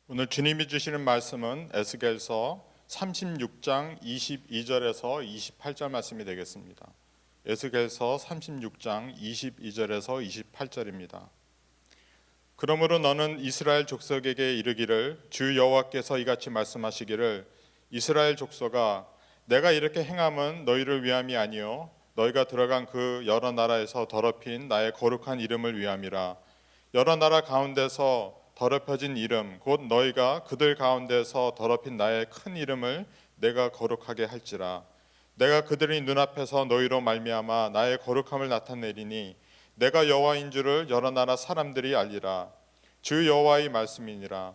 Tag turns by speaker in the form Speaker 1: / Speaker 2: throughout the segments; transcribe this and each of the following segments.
Speaker 1: 오늘 주님이 주시는 말씀은 에스겔서 36장 22절에서 28절 말씀이 되겠습니다. 에스겔서 36장 22절에서 28절입니다. 그러므로 너는 이스라엘 족속에게 이르기를 주 여호와께서 이같이 말씀하시기를 이스라엘 족속아 내가 이렇게 행함은 너희를 위함이 아니요 너희가 들어간 그 여러 나라에서 더럽힌 나의 거룩한 이름을 위함이라. 여러 나라 가운데서 더럽혀진 이름 곧 너희가 그들 가운데서 더럽힌 나의 큰 이름을 내가 거룩하게 할지라. 내가 그들이 눈앞에서 너희로 말미암아 나의 거룩함을 나타내리니 내가 여호와인 줄을 여러 나라 사람들이 알리라. 주 여호와의 말씀이니라.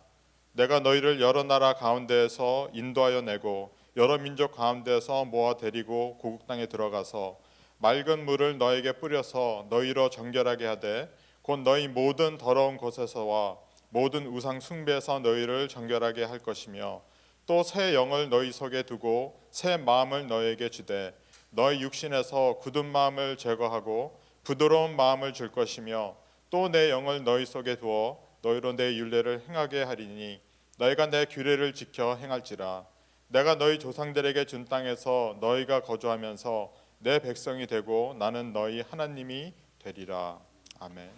Speaker 1: 내가 너희를 여러 나라 가운데에서 인도하여 내고 여러 민족 가운데에서 모아 데리고 고국 땅에 들어가서 맑은 물을 너에게 뿌려서 너희로 정결하게 하되 곧 너희 모든 더러운 곳에서와 모든 우상 숭배에서 너희를 정결하게 할 것이며 또 새 영을 너희 속에 두고 새 마음을 너희에게 주되 너희 육신에서 굳은 마음을 제거하고 부드러운 마음을 줄 것이며 또 내 영을 너희 속에 두어 너희로 내 율례를 행하게 하리니 너희가 내 규례를 지켜 행할지라. 내가 너희 조상들에게 준 땅에서 너희가 거주하면서 내 백성이 되고 나는 너희 하나님이 되리라. 아멘.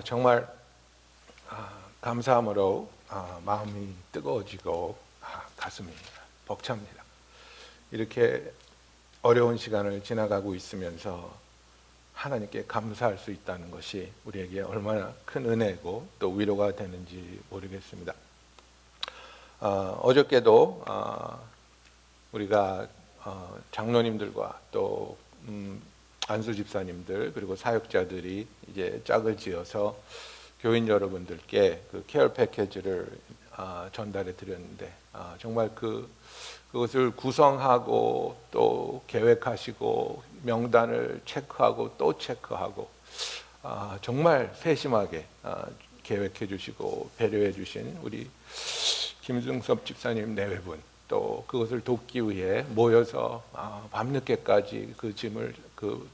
Speaker 2: 정말 감사함으로 마음이 뜨거워지고 가슴이 벅찹니다. 이렇게 어려운 시간을 지나가고 있으면서 하나님께 감사할 수 있다는 것이 우리에게 얼마나 큰 은혜고 또 위로가 되는지 모르겠습니다. 어저께도 우리가 장로님들과 또 안수 집사님들 그리고 사역자들이 이제 짝을 지어서 교인 여러분들께 그 케어 패키지를 전달해 드렸는데 정말 그것을 구성하고 또 계획하시고 명단을 체크하고 또 체크하고 정말 세심하게 계획해 주시고 배려해 주신 우리 김승섭 집사님 내외분 또 그것을 돕기 위해 모여서 밤늦게까지 그 짐을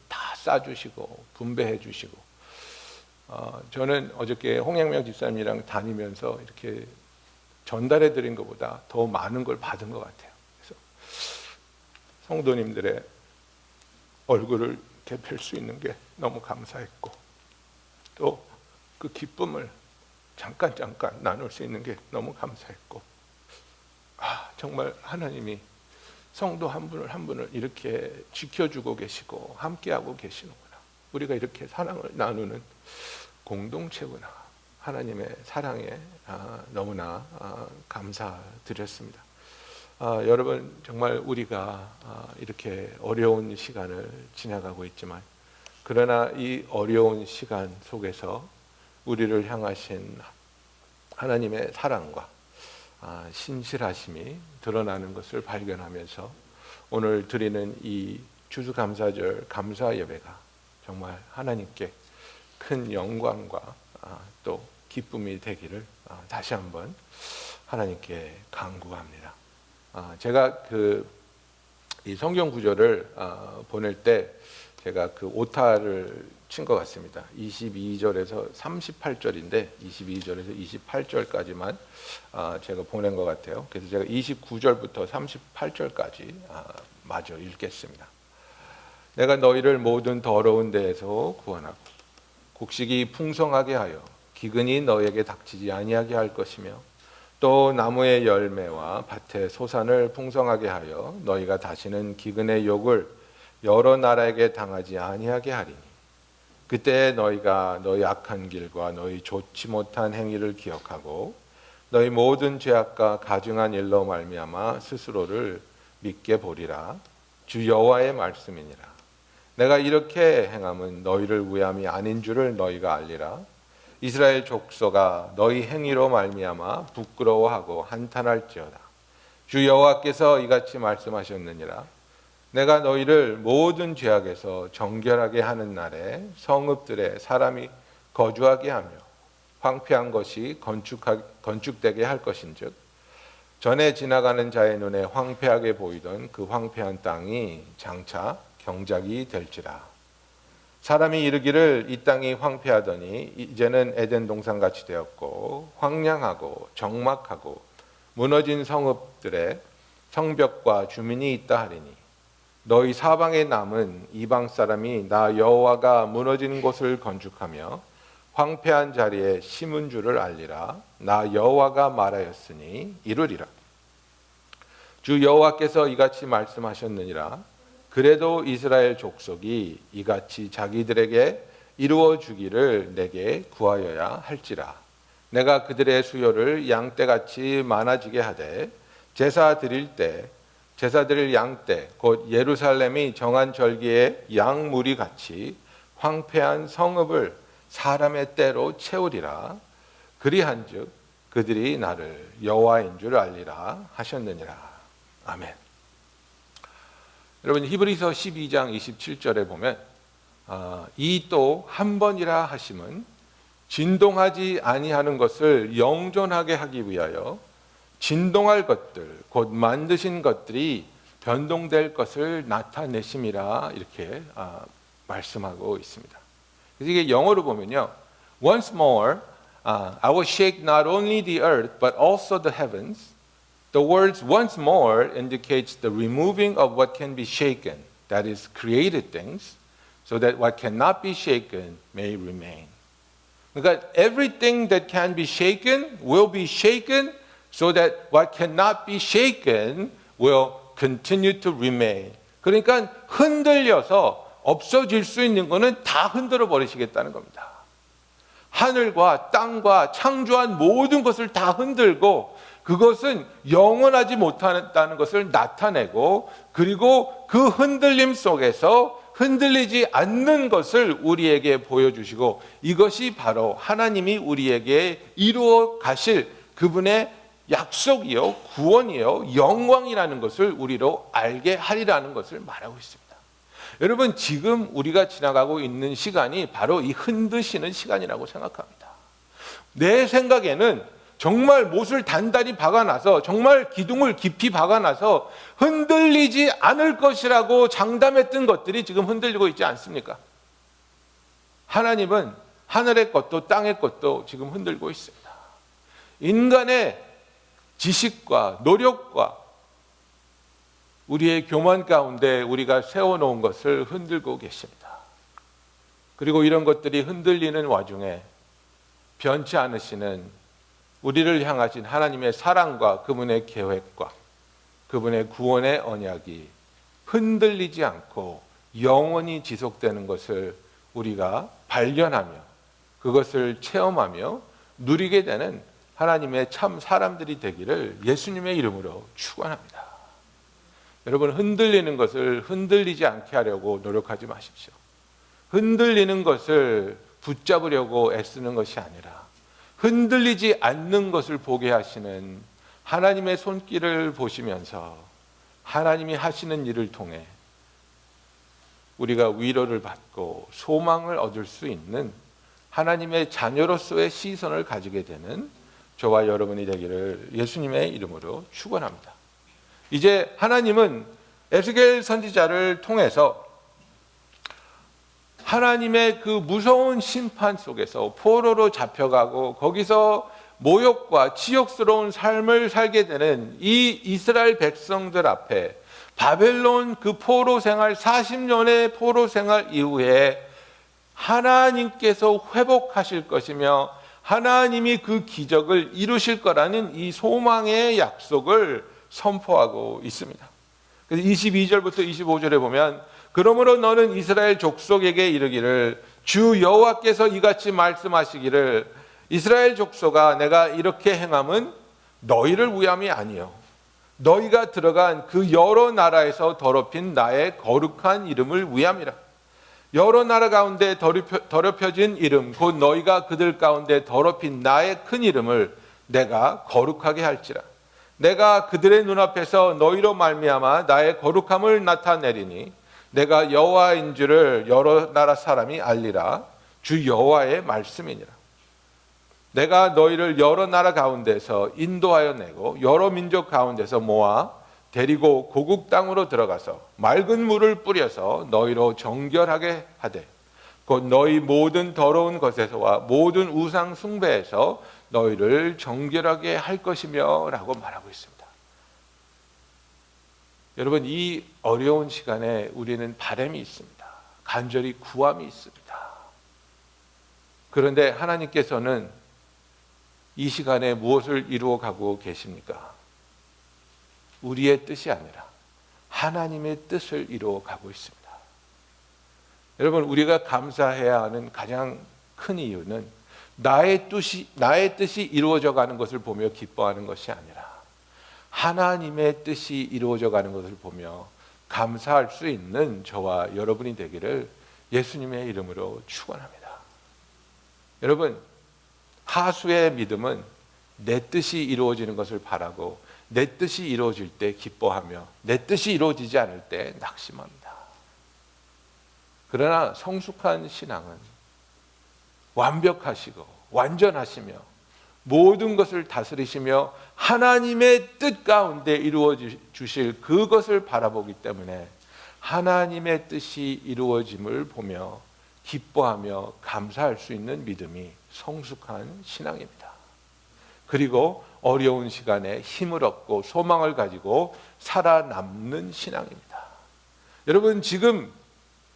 Speaker 2: 다 싸주시고 분배해 주시고 저는 어저께 홍양명 집사님이랑 다니면서 이렇게 전달해 드린 것보다 더 많은 걸 받은 것 같아요. 그래서 성도님들의 얼굴을 이렇게 뵐 수 있는 게 너무 감사했고 또 그 기쁨을 잠깐 나눌 수 있는 게 너무 감사했고 정말 하나님이 성도 한 분을 한 분을 이렇게 지켜주고 계시고 함께하고 계시는구나. 우리가 이렇게 사랑을 나누는 공동체구나. 하나님의 사랑에 너무나 감사드렸습니다. 여러분 정말 우리가 이렇게 어려운 시간을 지나가고 있지만 그러나 이 어려운 시간 속에서 우리를 향하신 하나님의 사랑과 신실하심이 드러나는 것을 발견하면서 오늘 드리는 이 추수감사절 감사 예배가 정말 하나님께 큰 영광과 또 기쁨이 되기를 다시 한번 하나님께 간구합니다. 제가 이 성경 구절을 보낼 때 제가 그 오타를 친 것 같습니다. 22절에서 38절인데 22절에서 28절까지만 제가 보낸 것 같아요. 그래서 제가 29절부터 38절까지 마저 읽겠습니다. 내가 너희를 모든 더러운 데에서 구원하고 곡식이 풍성하게 하여 기근이 너희에게 닥치지 아니하게 할 것이며 또 나무의 열매와 밭의 소산을 풍성하게 하여 너희가 다시는 기근의 욕을 여러 나라에게 당하지 아니하게 하리니 그때 너희가 너희 악한 길과 너희 좋지 못한 행위를 기억하고 너희 모든 죄악과 가증한 일로 말미암아 스스로를 믿게 보리라. 주 여호와의 말씀이니라. 내가 이렇게 행함은 너희를 위함이 아닌 줄을 너희가 알리라. 이스라엘 족속아 너희 행위로 말미암아 부끄러워하고 한탄할지어다. 주 여호와께서 이같이 말씀하셨느니라. 내가 너희를 모든 죄악에서 정결하게 하는 날에 성읍들에 사람이 거주하게 하며 황폐한 것이 건축되게 할 것인즉 전에 지나가는 자의 눈에 황폐하게 보이던 그 황폐한 땅이 장차 경작이 될지라. 사람이 이르기를 이 땅이 황폐하더니 이제는 에덴 동산같이 되었고 황량하고 적막하고 무너진 성읍들의 성벽과 주민이 있다 하리니 너희 사방에 남은 이방 사람이 나 여호와가 무너진 곳을 건축하며 황폐한 자리에 심은 줄을 알리라. 나 여호와가 말하였으니 이루리라. 주 여호와께서 이같이 말씀하셨느니라. 그래도 이스라엘 족속이 이같이 자기들에게 이루어 주기를 내게 구하여야 할지라. 내가 그들의 수요를 양떼같이 많아지게 하되 제사 드릴 때 제사 드릴 양떼 곧 예루살렘이 정한 절기에 양무리 같이 황폐한 성읍을 사람의 때로 채우리라. 그리한즉 그들이 나를 여호와인 줄 알리라 하셨느니라. 아멘. 여러분 히브리서 12장 27절에 보면 이 또 한 번이라 하심은 진동하지 아니하는 것을 영존하게 하기 위하여 진동할 것들 곧 만드신 것들이 변동될 것을 나타내심이라 이렇게 말씀하고 있습니다. 그래서 이게 영어로 보면요, once more I will shake not only the earth but also the heavens. The words once more indicates the removing of what can be shaken, that is created things, so that what cannot be shaken may remain. 그러니까 everything that can be shaken will be shaken so that what cannot be shaken will continue to remain. 그러니까 흔들려서 없어질 수 있는 것은 다 흔들어 버리시겠다는 겁니다. 하늘과 땅과 창조한 모든 것을 다 흔들고 그것은 영원하지 못한다는 것을 나타내고 그리고 그 흔들림 속에서 흔들리지 않는 것을 우리에게 보여주시고 이것이 바로 하나님이 우리에게 이루어 가실 그분의 약속이요 구원이요 영광이라는 것을 우리로 알게 하리라는 것을 말하고 있습니다. 여러분 지금 우리가 지나가고 있는 시간이 바로 이 흔드시는 시간이라고 생각합니다. 내 생각에는 정말 못을 단단히 박아놔서 정말 기둥을 깊이 박아놔서 흔들리지 않을 것이라고 장담했던 것들이 지금 흔들리고 있지 않습니까? 하나님은 하늘의 것도 땅의 것도 지금 흔들고 있습니다. 인간의 지식과 노력과 우리의 교만 가운데 우리가 세워놓은 것을 흔들고 계십니다. 그리고 이런 것들이 흔들리는 와중에 변치 않으시는 우리를 향하신 하나님의 사랑과 그분의 계획과 그분의 구원의 언약이 흔들리지 않고 영원히 지속되는 것을 우리가 발견하며 그것을 체험하며 누리게 되는 하나님의 참 사람들이 되기를 예수님의 이름으로 축원합니다. 여러분 흔들리는 것을 흔들리지 않게 하려고 노력하지 마십시오. 흔들리는 것을 붙잡으려고 애쓰는 것이 아니라 흔들리지 않는 것을 보게 하시는 하나님의 손길을 보시면서 하나님이 하시는 일을 통해 우리가 위로를 받고 소망을 얻을 수 있는 하나님의 자녀로서의 시선을 가지게 되는 저와 여러분이 되기를 예수님의 이름으로 축원합니다. 이제 하나님은 에스겔 선지자를 통해서 하나님의 그 무서운 심판 속에서 포로로 잡혀가고 거기서 모욕과 치욕스러운 삶을 살게 되는 이 이스라엘 백성들 앞에 바벨론 그 포로 생활 40년의 포로 생활 이후에 하나님께서 회복하실 것이며 하나님이 그 기적을 이루실 거라는 이 소망의 약속을 선포하고 있습니다. 그래서 22절부터 25절에 보면 그러므로 너는 이스라엘 족속에게 이르기를 주 여호와께서 이같이 말씀하시기를 이스라엘 족속아 내가 이렇게 행함은 너희를 위함이 아니요 너희가 들어간 그 여러 나라에서 더럽힌 나의 거룩한 이름을 위함이라. 여러 나라 가운데 더럽혀진 이름 곧 너희가 그들 가운데 더럽힌 나의 큰 이름을 내가 거룩하게 할지라. 내가 그들의 눈앞에서 너희로 말미암아 나의 거룩함을 나타내리니 내가 여호와인 줄을 여러 나라 사람이 알리라. 주 여호와의 말씀이니라. 내가 너희를 여러 나라 가운데서 인도하여 내고 여러 민족 가운데서 모아 데리고 고국 땅으로 들어가서 맑은 물을 뿌려서 너희로 정결하게 하되 곧 너희 모든 더러운 것에서와 모든 우상 숭배에서 너희를 정결하게 할 것이며 라고 말하고 있습니다. 여러분, 이 어려운 시간에 우리는 바람이 있습니다. 간절히 구함이 있습니다. 그런데 하나님께서는 이 시간에 무엇을 이루어 가고 계십니까? 우리의 뜻이 아니라 하나님의 뜻을 이루어 가고 있습니다. 여러분, 우리가 감사해야 하는 가장 큰 이유는 나의 뜻이 이루어져 가는 것을 보며 기뻐하는 것이 아니라 하나님의 뜻이 이루어져 가는 것을 보며 감사할 수 있는 저와 여러분이 되기를 예수님의 이름으로 축원합니다. 여러분, 하수의 믿음은 내 뜻이 이루어지는 것을 바라고 내 뜻이 이루어질 때 기뻐하며 내 뜻이 이루어지지 않을 때 낙심합니다. 그러나 성숙한 신앙은 완벽하시고 완전하시며 모든 것을 다스리시며 하나님의 뜻 가운데 이루어 주실 그것을 바라보기 때문에 하나님의 뜻이 이루어짐을 보며 기뻐하며 감사할 수 있는 믿음이 성숙한 신앙입니다. 그리고 어려운 시간에 힘을 얻고 소망을 가지고 살아남는 신앙입니다. 여러분, 지금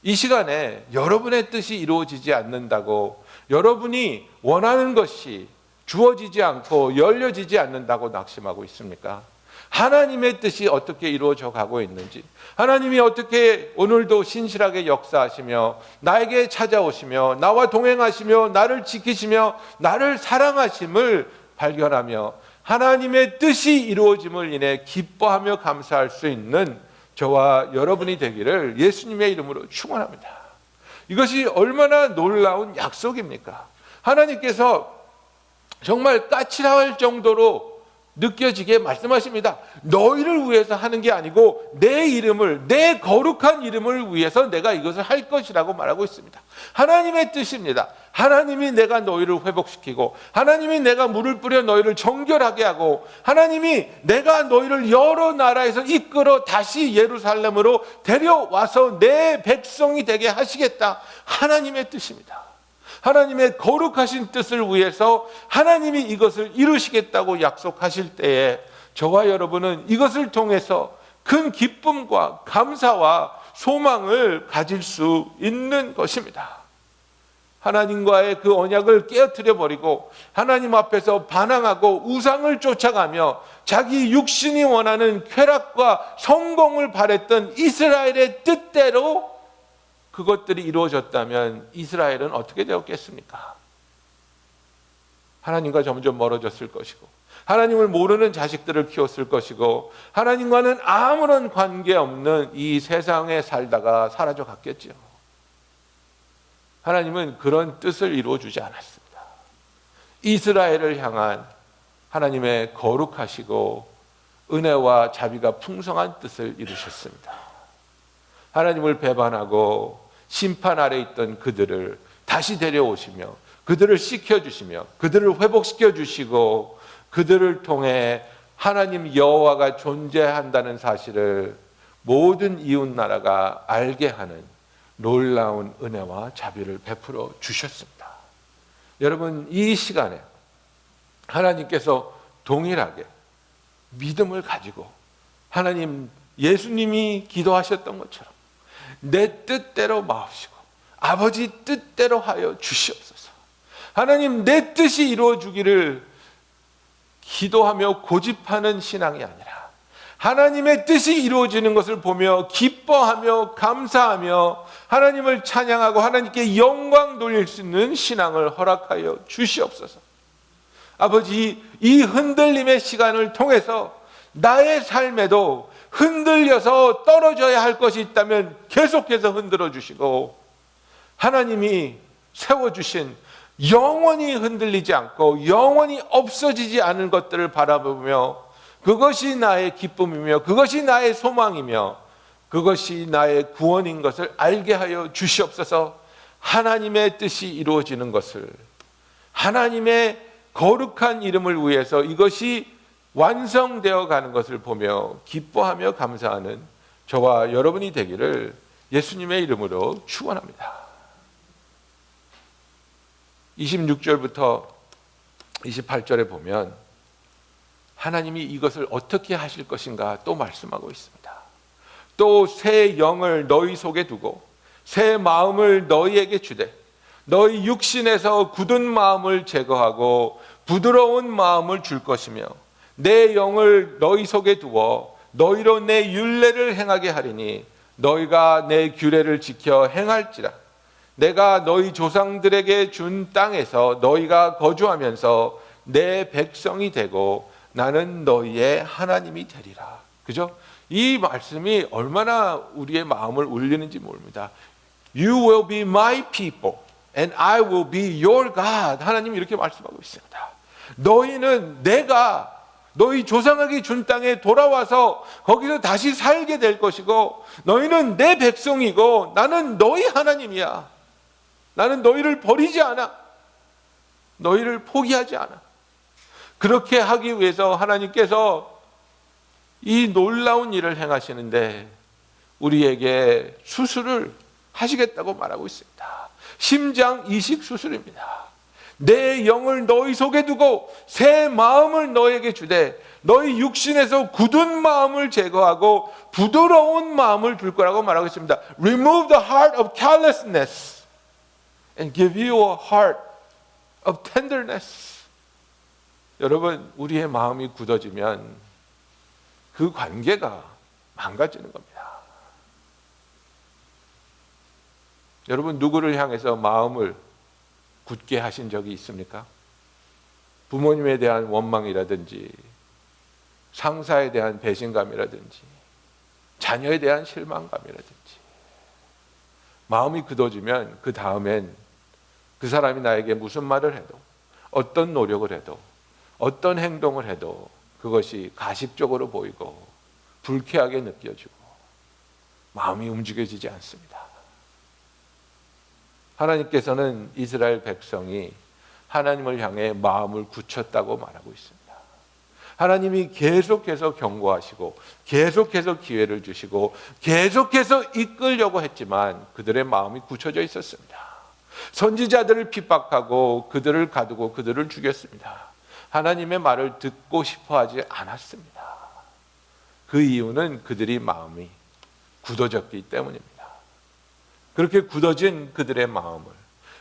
Speaker 2: 이 시간에 여러분의 뜻이 이루어지지 않는다고, 여러분이 원하는 것이 주어지지 않고 열려지지 않는다고 낙심하고 있습니까? 하나님의 뜻이 어떻게 이루어져 가고 있는지, 하나님이 어떻게 오늘도 신실하게 역사하시며 나에게 찾아오시며 나와 동행하시며 나를 지키시며 나를 사랑하심을 발견하며 하나님의 뜻이 이루어짐을 인해 기뻐하며 감사할 수 있는 저와 여러분이 되기를 예수님의 이름으로 축원합니다. 이것이 얼마나 놀라운 약속입니까? 하나님께서 정말 까칠할 정도로 느껴지게 말씀하십니다. 너희를 위해서 하는 게 아니고 내 이름을, 내 거룩한 이름을 위해서 내가 이것을 할 것이라고 말하고 있습니다. 하나님의 뜻입니다. 하나님이 내가 너희를 회복시키고, 하나님이 내가 물을 뿌려 너희를 정결하게 하고, 하나님이 내가 너희를 여러 나라에서 이끌어 다시 예루살렘으로 데려와서 내 백성이 되게 하시겠다. 하나님의 뜻입니다. 하나님의 거룩하신 뜻을 위해서 하나님이 이것을 이루시겠다고 약속하실 때에 저와 여러분은 이것을 통해서 큰 기쁨과 감사와 소망을 가질 수 있는 것입니다. 하나님과의 그 언약을 깨어뜨려 버리고 하나님 앞에서 반항하고 우상을 쫓아가며 자기 육신이 원하는 쾌락과 성공을 바랬던 이스라엘의 뜻대로 그것들이 이루어졌다면 이스라엘은 어떻게 되었겠습니까? 하나님과 점점 멀어졌을 것이고, 하나님을 모르는 자식들을 키웠을 것이고, 하나님과는 아무런 관계없는 이 세상에 살다가 사라져 갔겠죠. 하나님은 그런 뜻을 이루어 주지 않았습니다. 이스라엘을 향한 하나님의 거룩하시고 은혜와 자비가 풍성한 뜻을 이루셨습니다. 하나님을 배반하고 심판 아래 있던 그들을 다시 데려오시며 그들을 씻겨주시며 그들을 회복시켜 주시고 그들을 통해 하나님 여호와가 존재한다는 사실을 모든 이웃 나라가 알게 하는 놀라운 은혜와 자비를 베풀어 주셨습니다. 여러분, 이 시간에 하나님께서 동일하게 믿음을 가지고 하나님, 예수님이 기도하셨던 것처럼 내 뜻대로 마옵시고 아버지 뜻대로 하여 주시옵소서. 하나님, 내 뜻이 이루어지기를 기도하며 고집하는 신앙이 아니라 하나님의 뜻이 이루어지는 것을 보며 기뻐하며 감사하며 하나님을 찬양하고 하나님께 영광 돌릴 수 있는 신앙을 허락하여 주시옵소서. 아버지, 이 흔들림의 시간을 통해서 나의 삶에도 흔들려서 떨어져야 할 것이 있다면 계속해서 흔들어 주시고, 하나님이 세워주신 영원히 흔들리지 않고 영원히 없어지지 않은 것들을 바라보며 그것이 나의 기쁨이며 그것이 나의 소망이며 그것이 나의 구원인 것을 알게 하여 주시옵소서. 하나님의 뜻이 이루어지는 것을, 하나님의 거룩한 이름을 위해서 이것이 완성되어 가는 것을 보며 기뻐하며 감사하는 저와 여러분이 되기를 예수님의 이름으로 축원합니다. 26절부터 28절에 보면 하나님이 이것을 어떻게 하실 것인가 또 말씀하고 있습니다. 또 새 영을 너희 속에 두고 새 마음을 너희에게 주되 너희 육신에서 굳은 마음을 제거하고 부드러운 마음을 줄 것이며 내 영을 너희 속에 두어 너희로 내 율례를 행하게 하리니 너희가 내 규례를 지켜 행할지라. 내가 너희 조상들에게 준 땅에서 너희가 거주하면서 내 백성이 되고 나는 너희의 하나님이 되리라. 그죠? 이 말씀이 얼마나 우리의 마음을 울리는지 모릅니다. You will be my people and I will be your God. 하나님이 이렇게 말씀하고 있습니다. 너희는 내가 너희 조상에게 준 땅에 돌아와서 거기서 다시 살게 될 것이고 너희는 내 백성이고 나는 너희 하나님이야. 나는 너희를 버리지 않아. 너희를 포기하지 않아. 그렇게 하기 위해서 하나님께서 이 놀라운 일을 행하시는데 우리에게 수술을 하시겠다고 말하고 있습니다. 심장 이식 수술입니다. 내 영을 너희 속에 두고 새 마음을 너에게 주되 너희 육신에서 굳은 마음을 제거하고 부드러운 마음을 줄 거라고 말하고 있습니다. Remove the heart of callousness and give you a heart of tenderness. 여러분, 우리의 마음이 굳어지면 그 관계가 망가지는 겁니다. 여러분, 누구를 향해서 마음을 굳게 하신 적이 있습니까? 부모님에 대한 원망이라든지 상사에 대한 배신감이라든지 자녀에 대한 실망감이라든지 마음이 굳어지면 그 다음엔 그 사람이 나에게 무슨 말을 해도 어떤 노력을 해도 어떤 행동을 해도 그것이 가식적으로 보이고 불쾌하게 느껴지고 마음이 움직여지지 않습니다. 하나님께서는 이스라엘 백성이 하나님을 향해 마음을 굳혔다고 말하고 있습니다. 하나님이 계속해서 경고하시고 계속해서 기회를 주시고 계속해서 이끌려고 했지만 그들의 마음이 굳혀져 있었습니다. 선지자들을 핍박하고 그들을 가두고 그들을 죽였습니다. 하나님의 말을 듣고 싶어 하지 않았습니다. 그 이유는 그들이 마음이 굳어졌기 때문입니다. 그렇게 굳어진 그들의 마음을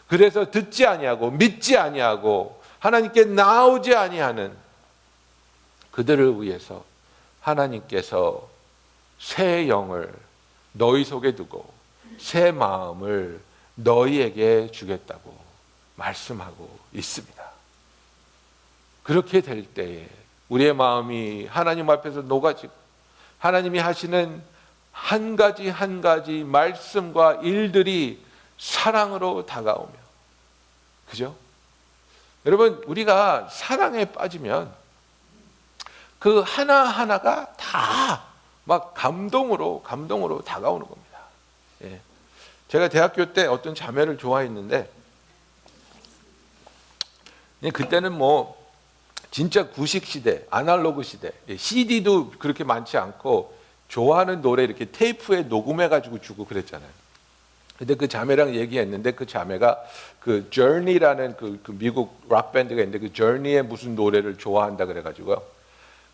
Speaker 2: 그래서 듣지 아니하고 믿지 아니하고 하나님께 나오지 아니하는 그들을 위해서 하나님께서 새 영을 너희 속에 두고 새 마음을 너희에게 주겠다고 말씀하고 있습니다. 그렇게 될 때에 우리의 마음이 하나님 앞에서 녹아지고 하나님이 하시는 한 가지 한 가지 말씀과 일들이 사랑으로 다가오며, 그죠? 여러분, 우리가 사랑에 빠지면 그 하나하나가 다 막 감동으로 다가오는 겁니다. 예. 제가 대학교 때 어떤 자매를 좋아했는데 그때는 뭐 진짜 구식 시대, 아날로그 시대, CD도 그렇게 많지 않고 좋아하는 노래 이렇게 테이프에 녹음해가지고 주고 그랬잖아요. 근데 그 자매랑 얘기했는데 그 자매가 그 Journey라는 그 미국 락 밴드가 있는데 그 Journey의 무슨 노래를 좋아한다 그래가지고요.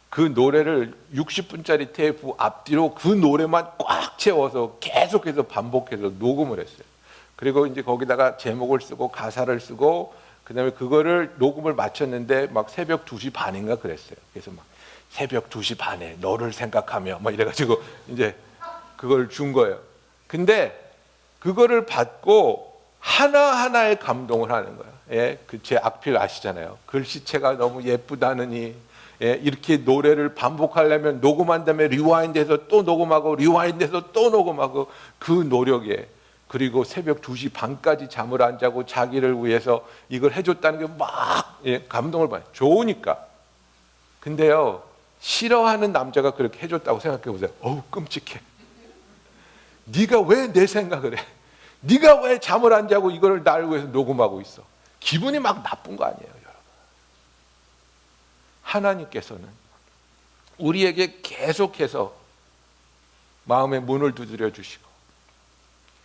Speaker 2: 그 노래를 60분짜리 테이프 앞뒤로 그 노래만 꽉 채워서 계속해서 반복해서 녹음을 했어요. 그리고 이제 거기다가 제목을 쓰고 가사를 쓰고 그다음에 그거를 녹음을 마쳤는데 막 새벽 2시 반인가 그랬어요. 그래서 막 새벽 2시 반에 너를 생각하며 막 이래가지고 이제 그걸 준 거예요. 근데 그거를 받고 하나하나의 감동을 하는 거예요. 예, 그 제 악필 아시잖아요. 글씨체가 너무 예쁘다느니 예, 이렇게 노래를 반복하려면 녹음한 다음에 리와인드해서 또 녹음하고 리와인드해서 또 녹음하고 그 노력에 그리고 새벽 2시 반까지 잠을 안 자고 자기를 위해서 이걸 해줬다는 게 막 예, 감동을 받아요. 좋으니까. 근데요, 싫어하는 남자가 그렇게 해줬다고 생각해 보세요. 어우, 끔찍해. 네가 왜 내 생각을 해? 네가 왜 잠을 안 자고 이걸 나를 위해서 녹음하고 있어? 기분이 막 나쁜 거 아니에요, 여러분. 하나님께서는 우리에게 계속해서 마음의 문을 두드려 주시고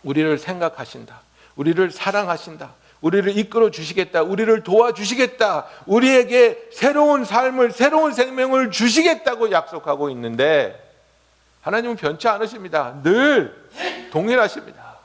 Speaker 2: 우리를 생각하신다, 우리를 사랑하신다, 우리를 이끌어 주시겠다, 우리를 도와주시겠다, 우리에게 새로운 삶을, 새로운 생명을 주시겠다고 약속하고 있는데 하나님은 변치 않으십니다. 늘 동일하십니다.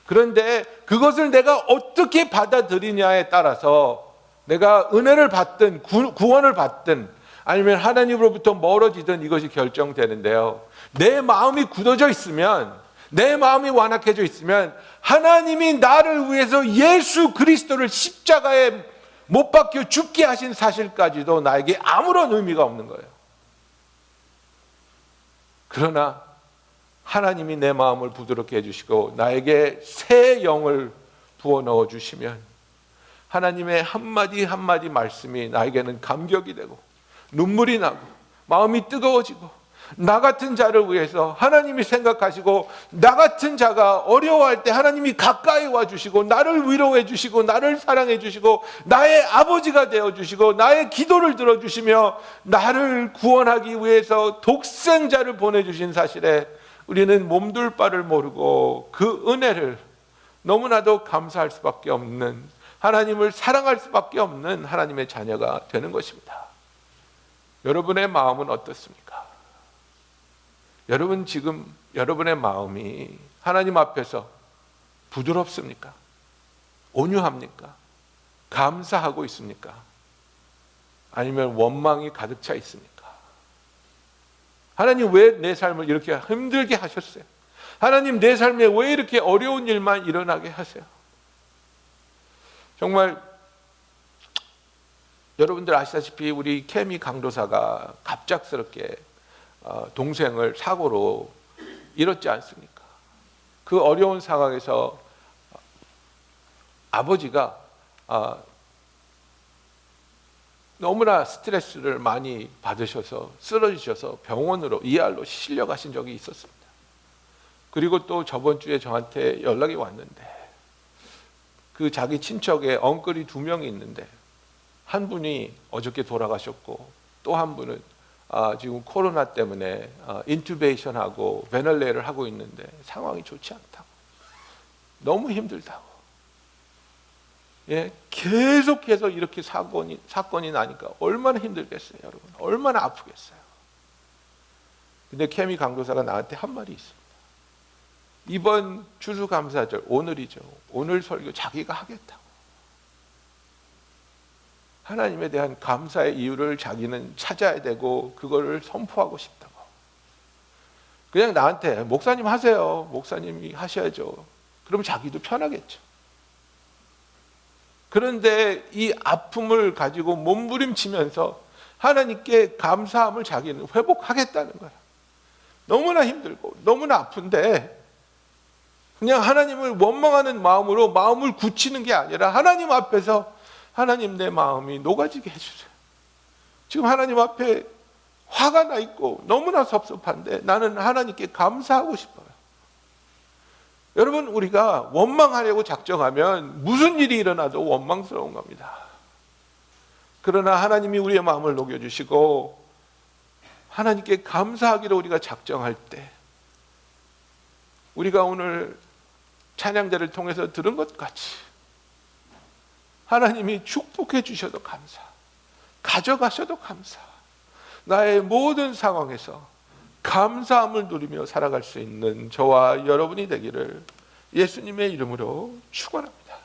Speaker 2: 그런데 그것을 내가 어떻게 받아들이냐에 따라서 내가 은혜를 받든 구원을 받든 아니면 하나님으로부터 멀어지든 이것이 결정되는데요. 내 마음이 굳어져 있으면, 내 마음이 완악해져 있으면 하나님이 나를 위해서 예수 그리스도를 십자가에 못 박혀 죽게 하신 사실까지도 나에게 아무런 의미가 없는 거예요. 그러나 하나님이 내 마음을 부드럽게 해주시고 나에게 새 영을 부어 넣어 주시면 하나님의 한마디 한마디 말씀이 나에게는 감격이 되고 눈물이 나고 마음이 뜨거워지고, 나 같은 자를 위해서 하나님이 생각하시고 나 같은 자가 어려워할 때 하나님이 가까이 와주시고 나를 위로해 주시고 나를 사랑해 주시고 나의 아버지가 되어주시고 나의 기도를 들어주시며 나를 구원하기 위해서 독생자를 보내주신 사실에 우리는 몸둘 바를 모르고 그 은혜를 너무나도 감사할 수밖에 없는, 하나님을 사랑할 수밖에 없는 하나님의 자녀가 되는 것입니다. 여러분의 마음은 어떻습니까? 여러분 지금 여러분의 마음이 하나님 앞에서 부드럽습니까? 온유합니까? 감사하고 있습니까? 아니면 원망이 가득 차 있습니까? 하나님 왜 내 삶을 이렇게 힘들게 하셨어요? 하나님 내 삶에 왜 이렇게 어려운 일만 일어나게 하세요? 정말 여러분들 아시다시피 우리 케미 강도사가 갑작스럽게 동생을 사고로 잃었지 않습니까? 그 어려운 상황에서 아버지가 너무나 스트레스를 많이 받으셔서 쓰러지셔서 병원으로 ER로 실려가신 적이 있었습니다. 그리고 또 저번 주에 저한테 연락이 왔는데 그 자기 친척의 엉클이 2명이 있는데 한 분이 어저께 돌아가셨고 또 한 분은 지금 코로나 때문에 인투베이션하고 베널레를 하고 있는데 상황이 좋지 않다고, 너무 힘들다고. 예, 계속해서 이렇게 사건이 나니까 얼마나 힘들겠어요, 여러분. 얼마나 아프겠어요. 근데 케미 강도사가 나한테 한 말이 있습니다. 이번 추수감사절, 오늘이죠. 오늘 설교 자기가 하겠다고. 하나님에 대한 감사의 이유를 자기는 찾아야 되고 그거를 선포하고 싶다고. 그냥 나한테 목사님 하세요. 목사님이 하셔야죠. 그럼 자기도 편하겠죠. 그런데 이 아픔을 가지고 몸부림치면서 하나님께 감사함을 자기는 회복하겠다는 거예요. 너무나 힘들고 너무나 아픈데 그냥 하나님을 원망하는 마음으로 마음을 굳히는 게 아니라 하나님 앞에서 하나님 내 마음이 녹아지게 해주세요. 지금 하나님 앞에 화가 나 있고 너무나 섭섭한데 나는 하나님께 감사하고 싶어요. 여러분, 우리가 원망하려고 작정하면 무슨 일이 일어나도 원망스러운 겁니다. 그러나 하나님이 우리의 마음을 녹여주시고 하나님께 감사하기로 우리가 작정할 때 우리가 오늘 찬양대를 통해서 들은 것 같이 하나님이 축복해 주셔도 감사, 가져가셔도 감사, 나의 모든 상황에서 감사함을 누리며 살아갈 수 있는 저와 여러분이 되기를 예수님의 이름으로 축원합니다.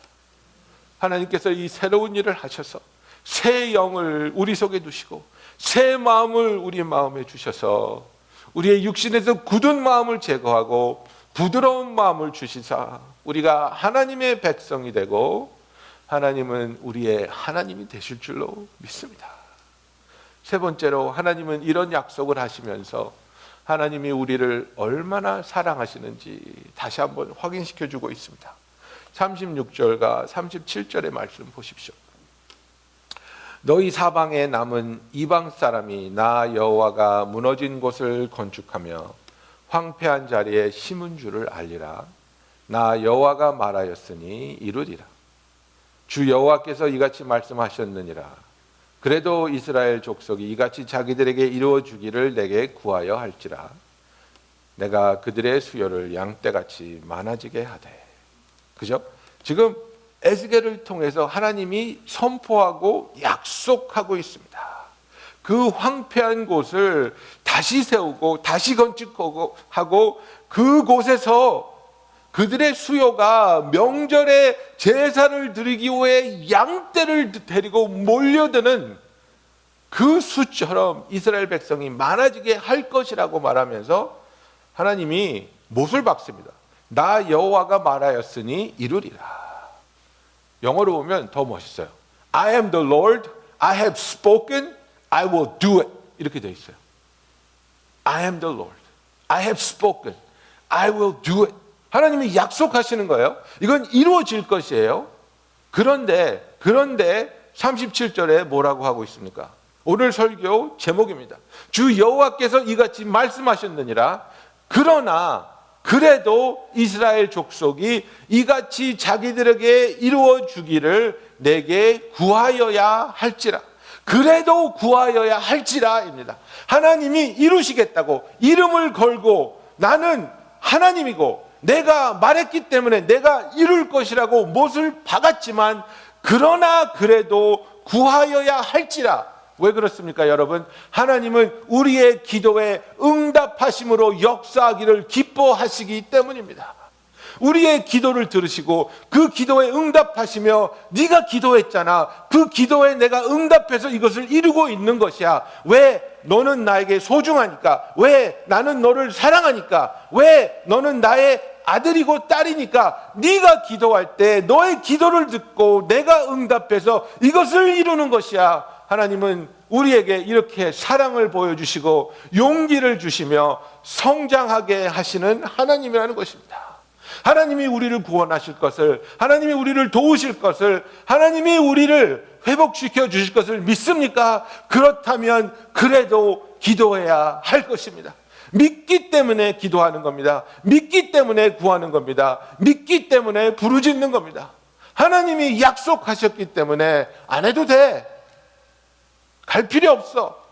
Speaker 2: 하나님께서 이 새로운 일을 하셔서 새 영을 우리 속에 두시고 새 마음을 우리 마음에 주셔서 우리의 육신에서 굳은 마음을 제거하고 부드러운 마음을 주시사 우리가 하나님의 백성이 되고 하나님은 우리의 하나님이 되실 줄로 믿습니다. 세 번째로, 하나님은 이런 약속을 하시면서 하나님이 우리를 얼마나 사랑하시는지 다시 한번 확인시켜주고 있습니다. 36절과 37절의 말씀 보십시오. 너희 사방에 남은 이방 사람이 나 여호와가 무너진 곳을 건축하며 황폐한 자리에 심은 줄을 알리라. 나 여호와가 말하였으니 이루리라. 주 여호와께서 이같이 말씀하셨느니라. 그래도 이스라엘 족속이 이같이 자기들에게 이루어 주기를 내게 구하여 할지라. 내가 그들의 수요를 양떼같이 많아지게 하되. 그죠? 지금 에스겔을 통해서 하나님이 선포하고 약속하고 있습니다. 그 황폐한 곳을 다시 세우고 다시 건축하고 그곳에서 그들의 수요가 명절에 제사를 드리기 위해 양떼를 데리고 몰려드는 그 수처럼 이스라엘 백성이 많아지게 할 것이라고 말하면서 하나님이 못을 박습니다. 나 여호와가 말하였으니 이루리라. 영어로 보면 더 멋있어요. I am the Lord, I have spoken, I will do it. 이렇게 되어 있어요. I am the Lord, I have spoken, I will do it. 하나님이 약속하시는 거예요. 이건 이루어질 것이에요. 그런데 37절에 뭐라고 하고 있습니까? 오늘 설교 제목입니다. 주 여호와께서 이같이 말씀하셨느니라. 그러나 그래도 이스라엘 족속이 이같이 자기들에게 이루어 주기를 내게 구하여야 할지라. 그래도 구하여야 할지라입니다. 하나님이 이루시겠다고 이름을 걸고 나는 하나님이고 내가 말했기 때문에 내가 이룰 것이라고 못을 박았지만 그러나 그래도 구하여야 할지라. 왜 그렇습니까, 여러분? 하나님은 우리의 기도에 응답하심으로 역사하기를 기뻐하시기 때문입니다. 우리의 기도를 들으시고 그 기도에 응답하시며 네가 기도했잖아. 그 기도에 내가 응답해서 이것을 이루고 있는 것이야. 왜? 너는 나에게 소중하니까. 왜? 나는 너를 사랑하니까. 왜? 너는 나의 아들이고 딸이니까. 네가 기도할 때 너의 기도를 듣고 내가 응답해서 이것을 이루는 것이야. 하나님은 우리에게 이렇게 사랑을 보여주시고 용기를 주시며 성장하게 하시는 하나님이라는 것입니다. 하나님이 우리를 구원하실 것을, 하나님이 우리를 도우실 것을, 하나님이 우리를 회복시켜 주실 것을 믿습니까? 그렇다면 그래도 기도해야 할 것입니다. 믿기 때문에 기도하는 겁니다. 믿기 때문에 구하는 겁니다. 믿기 때문에 부르짖는 겁니다. 하나님이 약속하셨기 때문에 안 해도 돼. 갈 필요 없어.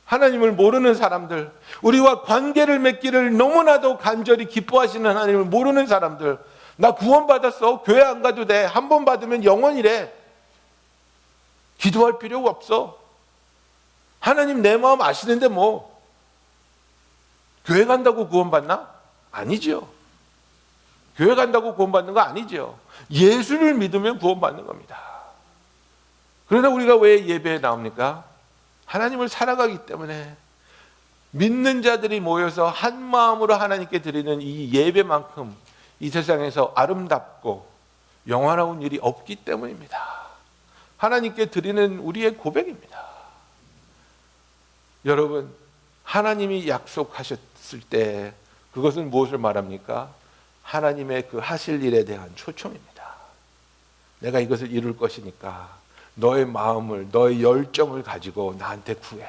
Speaker 2: 하나님을 모르는 사람들, 우리와 관계를 맺기를 너무나도 간절히 기뻐하시는 하나님을 모르는 사람들, 나 구원받았어. 교회 안 가도 돼. 한 번 받으면 영원이래. 기도할 필요가 없어. 하나님 내 마음 아시는데 뭐 교회 간다고 구원받나? 아니죠. 교회 간다고 구원받는 거 아니죠. 예수를 믿으면 구원받는 겁니다. 그러나 우리가 왜 예배에 나옵니까? 하나님을 살아가기 때문에. 믿는 자들이 모여서 한 마음으로 하나님께 드리는 이 예배만큼 이 세상에서 아름답고 영원한 일이 없기 때문입니다. 하나님께 드리는 우리의 고백입니다. 여러분, 하나님이 약속하셨을 때 그것은 무엇을 말합니까? 하나님의 그 하실 일에 대한 초청입니다. 내가 이것을 이룰 것이니까 너의 마음을, 너의 열정을 가지고 나한테 구해.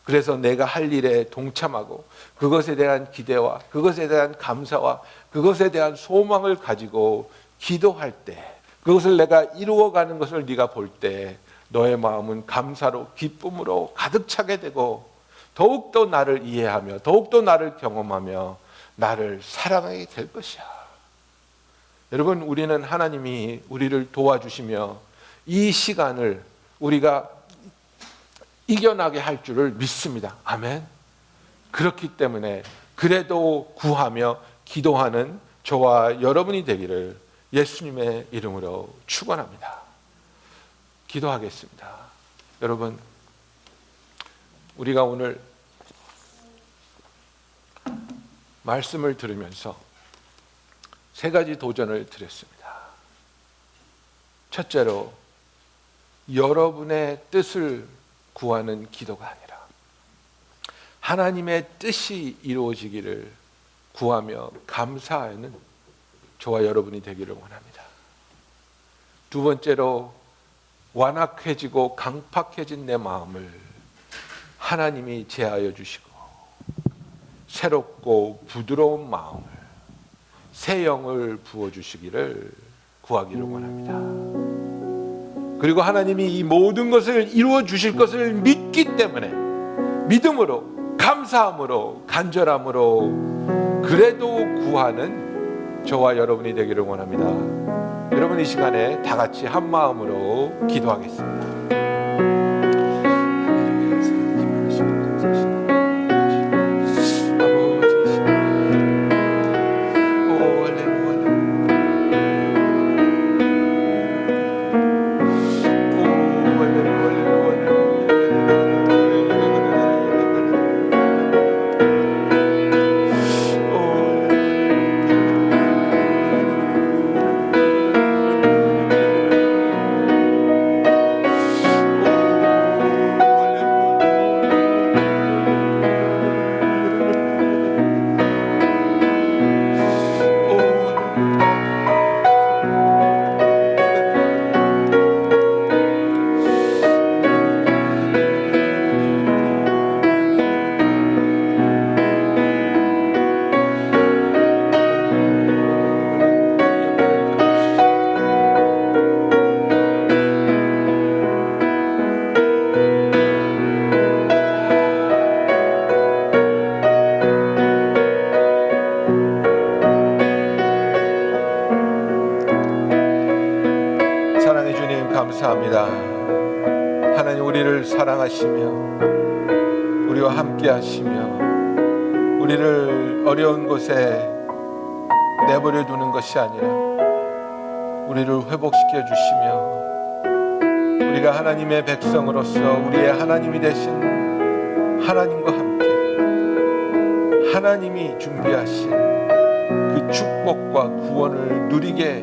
Speaker 2: 그래서 내가 할 일에 동참하고 그것에 대한 기대와 그것에 대한 감사와 그것에 대한 소망을 가지고 기도할 때, 그것을 내가 이루어가는 것을 네가 볼 때 너의 마음은 감사로 기쁨으로 가득 차게 되고 더욱더 나를 이해하며 더욱더 나를 경험하며 나를 사랑하게 될 것이야. 여러분, 우리는 하나님이 우리를 도와주시며 이 시간을 우리가 이겨나게 할 줄을 믿습니다. 아멘. 그렇기 때문에 그래도 구하며 기도하는 저와 여러분이 되기를 예수님의 이름으로 축원합니다. 기도하겠습니다. 여러분, 우리가 오늘 말씀을 들으면서 세 가지 도전을 드렸습니다. 첫째로, 여러분의 뜻을 구하는 기도가 아니라 하나님의 뜻이 이루어지기를 구하며 감사하는 저와 여러분이 되기를 원합니다. 두 번째로, 완악해지고 강팍해진 내 마음을 하나님이 제하여 주시고 새롭고 부드러운 마음을, 새 영을 부어주시기를 구하기를 원합니다. 그리고 하나님이 이 모든 것을 이루어 주실 것을 믿기 때문에 믿음으로, 감사함으로, 간절함으로 그래도 구하는 저와 여러분이 되기를 원합니다. 여러분 이 시간에 다 같이 한 마음으로 기도하겠습니다. 사랑해 주님 감사합니다. 하나님 우리를 사랑하시며 우리와 함께 하시며 우리를 어려운 곳에 내버려 두는 것이 아니라 우리를 회복시켜 주시며 우리가 하나님의 백성으로서 우리의 하나님이 되신 하나님과 함께 하나님이 준비하신 그 축복과 구원을 누리게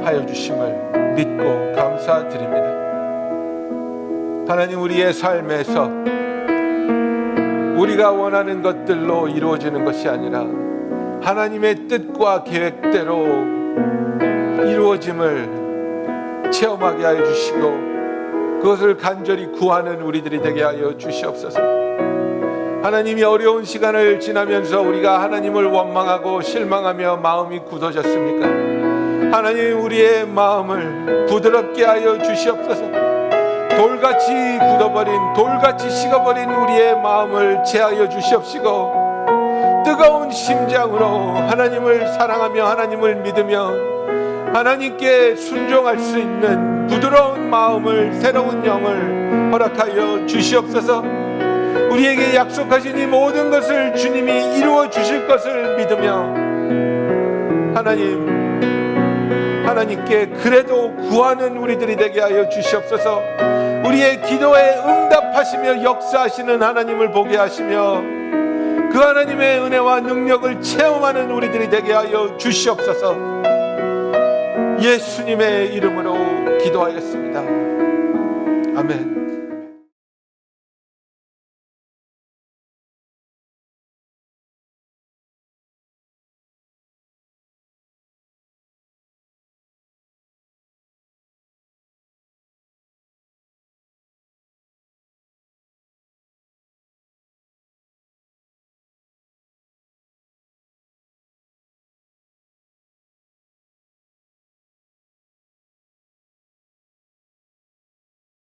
Speaker 2: 하여 주심을 믿고 감사드립니다. 하나님 우리의 삶에서 우리가 원하는 것들로 이루어지는 것이 아니라 하나님의 뜻과 계획대로 이루어짐을 체험하게 하여 주시고 그것을 간절히 구하는 우리들이 되게 하여 주시옵소서. 하나님이 어려운 시간을 지나면서 우리가 하나님을 원망하고 실망하며 마음이 굳어졌습니까? 하나님 우리의 마음을 부드럽게 하여 주시옵소서. 돌같이 굳어버린 돌같이 식어버린 우리의 마음을 채하여 주시옵시고 뜨거운 심장으로 하나님을 사랑하며 하나님을 믿으며 하나님께 순종할 수 있는 부드러운 마음을 새로운 영을 허락하여 주시옵소서. 우리에게 약속하신 이 모든 것을 주님이 이루어 주실 것을 믿으며 하나님께 그래도 구하는 우리들이 되게 하여 주시옵소서. 우리의 기도에 응답하시며 역사하시는 하나님을 보게 하시며 그 하나님의 은혜와 능력을 체험하는 우리들이 되게 하여 주시옵소서. 예수님의 이름으로 기도하였습니다.